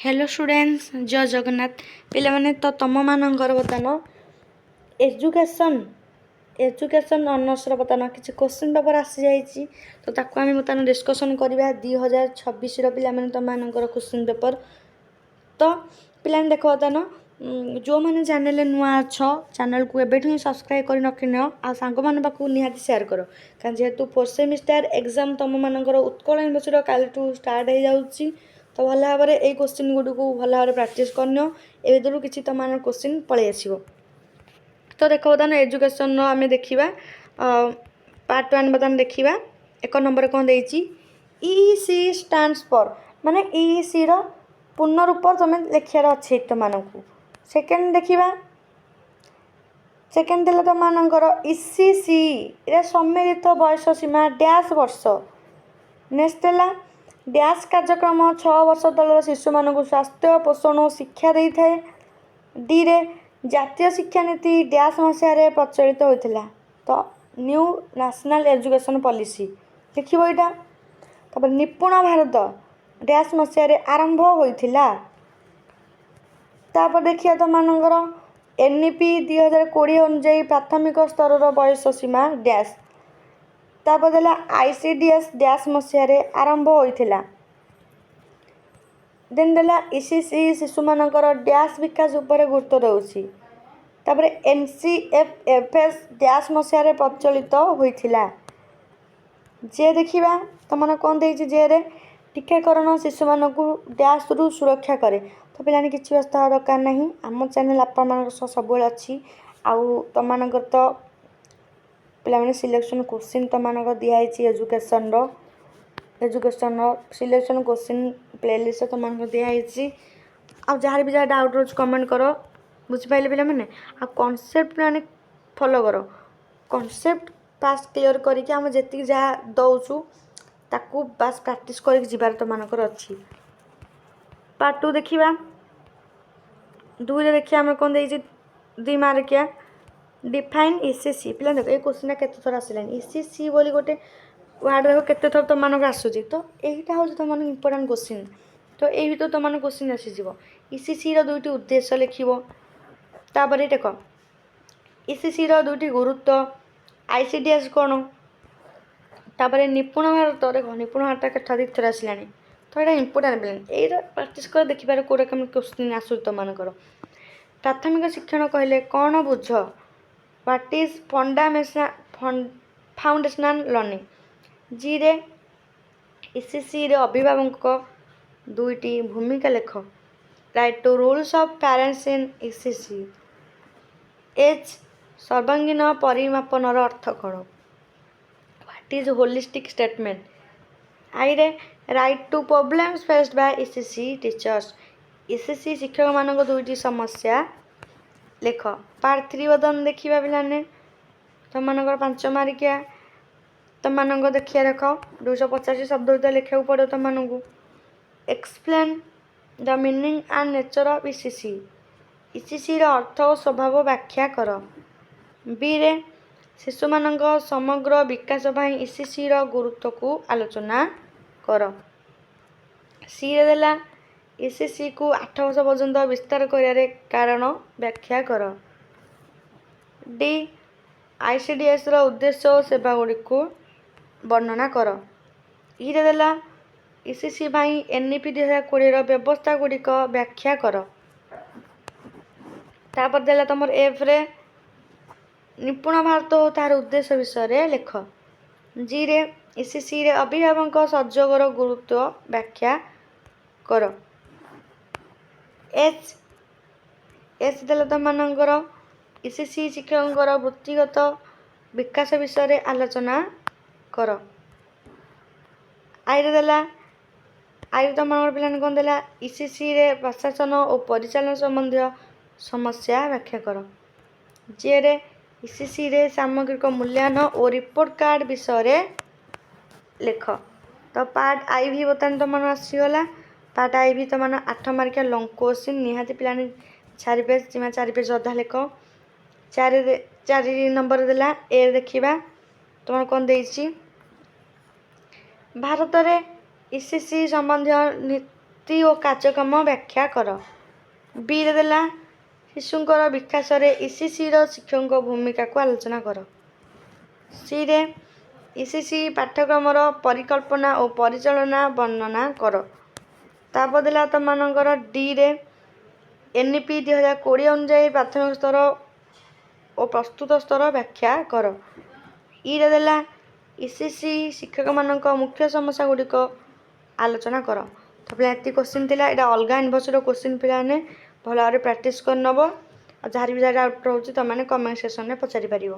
Hello students जय जगन्नाथ पिला माने तो तुम मानकर बतानो एजुकेशन ऑनर्स बतानो किसी क्वेश्चन पेपर आसी जाइए तो ताको आम बर्तमान डिस्कसन करवा 2026 पिला माने तुम मानकर क्वेश्चन पेपर तो पिला देख बर्तमान जो मैंने चैनल नुआ अच्छ चैनल को एवं सब्सक्राइब कर रखिन आ सांग मान पाक निहाती शेयर कर कारण जेहेतु 4th सेमिस्टर एग्जाम तुम मानकर उत्कल यूनिवर्सिटी काली स्टार्ट हो जाऊँगी तो भल भाव में यही क्वेश्चन गुड़ को भल भाव प्राक्ट कर ए किसी तुम मान क्वेश्चन पलि आसो तो देख बर्तमान एजुकेशन आम देखा पार्ट 1 बर्तमान देखा 1 नंबर कौन देती EC स्टैंड्स फॉर माने EC पूर्ण रूप तुम लिखार अच्छे तुमको सेकेंड देखा सेकेंड दिला तुम मानकर ECC ये सम्मिलित बयस सीमा डैश वर्ष नेक्स्ट है डैश कार्यक्रम 6 वर्ष तलर शिशु मानक स्वास्थ्य पोषण और शिक्षा दे था डी रे जातीय शिक्षा नीति डैश मसीह प्रचलित होता तो न्यू नेशनल एजुकेशन पॉलिसी लिखिब यहाँ तापर निपुण भारत डैश मसीह आरंभ होता तापर देखिए तुम मानकर NEP 2020 अनुजाई प्राथमिक स्तर बयस सीमा डैश तापर देला ICDS डैश मसीह आरंभ होता देन देला ECC शिशु मानकर डैश विकास उपर गुरुत्व रोचे तापर NCFFS डैश मसीह प्रचलित होता जे देखा तुम मैंने कौन दे जे रे टीकाकरण शिशु मानक डैश रु सुरक्षा करे तो पिलाने किसी व्यस्त हवा दरकार ना आम चैनल आप सब अच्छी आउ तुम मानकर तो पिलाने सिलेक्शन क्वेश्चन तुम मानक दिखाई एजुकेशन सिलेक्शन क्वेश्चन प्लेलिस्ट तुम मानक दिखाई आ जहाँ भी जहाँ डाउट रोज कमेंट कर बुझिपारे पे मैंने आ कॉन्सेप्ट मैंने फॉलो कर कॉन्सेप्ट फास्ट क्लियर करके आम जी जहाँ दौचु ताकू बास प्रैक्टिस कर तुम मानकर अच्छी पार्ट 2 देखा 2 देखिए आम कौन दे 2 मार्किया डिफाइन ECC पिला देख ये क्वेश्चन केते थर आसिलानी ECC बोली गोटे वार्ड देख केते थर तुम मानक आसूची तो यहीटा हूँ तुम मानक इंपोर्टेंट क्वेश्चन तो यही तो तुम मानक क्वेश्चन आसीज ECC दुईटी उद्देश्य लिखिब तापर देख ECC दुईटी गुरुत्व ICDS कौन तापर निपुण भारत देख निपुण भारत केत थर आसिलानी तो यहाँ इंपोर्टेंट प्लान यही प्राक्ट कर देखिपारे कौटा कम क्वेश्चन आसू तुम मानकर प्राथमिक शिक्षण कहले कौन बुझ व्हाट इज फाउंडेशनल लर्निंग जी रे ECC रे अभिभावक दुईटी भूमिका लेख write to rules of parents in ECC एच सर्वांगीन परिमापनर अर्थ कौन व्हाट इज होलिस्टिक स्टेटमेंट आई रे write to problems faced by ECC teachers ECC शिक्षक मानक दुईटी समस्या लेख पार्ट 3 बदन देखा पिलाने तुम मानकर 5 मार्किया तुम मानक देखिए रख 285 शब्द लिखा पड़े तुम मानक explain the meaning and nature of ECC अर्थ और स्वभाव व्याख्या कर बी रे शिशु मानक समग्र विकास भाई ECC गुरुत्व को आलोचना कर सी रे देला ECC को 8 वर्ष पर्यंत विस्तार कर कारण व्याख्या कर डी ICDS उद्देश्य और सेवा गुड़ी को वर्णना कर ई रे देला ECC भाई NEP 2020 व्यवस्था गुड़िक व्याख्या कर तापर देला तुम एफ रे निपुण भारत और तार उद्देश्य विषय लेख जी रे ECC रे अभिभावक सहयोगर गुरुत्व व्याख्या कर एच देला तुम मानकर ECC शिक्षक वृत्तिगत विकास विषय आलोचना कर आई रे देला आई तुम पिलाने कौन देला ECC रे प्रशासन और परिचालन संबंधी समस्या व्याख्या कर जे रे ECC रे सामग्रिक मूल्यांकन और रिपोर्ट कार्ड विषय लेख तो पार्ट IV बर्तमान तुम आसीगला पार्ट IV तुम 8 मार्किया लंग क्वेश्चन निहाती पिलाने 4 पेज जिमा 4 पेज अधा लेख 4 नंबर देला ए देखा तुम कौन देती भारत में ECC संबंधी ଶକ୍ତି ଓ କାର୍ଯ୍ୟକ୍ରମ ବ୍ୟାଖ୍ୟା କର। ବିରେ ଦେଲା ଶିଶୁଙ୍କର ବିକାଶରେ ଇସିସିର ଶିକ୍ଷକଙ୍କ ଭୂମିକାକୁ ଆଲୋଚନା କର। ସିରେ ଇସିସି ପାଠ୍ୟକ୍ରମର ପରିକଳ୍ପନା ଓ ପରିଚାଳନା ବର୍ଣ୍ଣନା କର। ତାପରେ ଦେଲା ତମମାନଙ୍କର ଡିରେ NEP 2020 ଅନୁଯାୟୀ ପ୍ରାଥମିକ ସ୍ତର ଓ ପ୍ରସ୍ତୁତ ସ୍ତର ବ୍ୟାଖ୍ୟା କର। ଇରେ ଦେଲା ଇସିସି ଶିକ୍ଷକମାନଙ୍କ ମୁଖ୍ୟ ସମସ୍ୟା ଗୁଡ଼ିକ ଆଲୋଚନା କର। ତ ପିଲା ଏତିକି କୋଶ୍ଚିନ୍ ଥିଲା। ଏଇଟା ଅଲଗା ୟୁନିଭର୍ସିଟିର କୋଶ୍ଚିନ୍ ପିଲାମାନେ ଭଲ ଭାବରେ ପ୍ରାକ୍ଟିସ୍ କରିନେବ। ଆଉ ଯାହାର ବି ଯାହା ଡାଉଟ୍ ରହୁଛି ତୁମେମାନେ କମେଣ୍ଟ ସେକ୍ସନରେ ପଚାରିପାରିବ।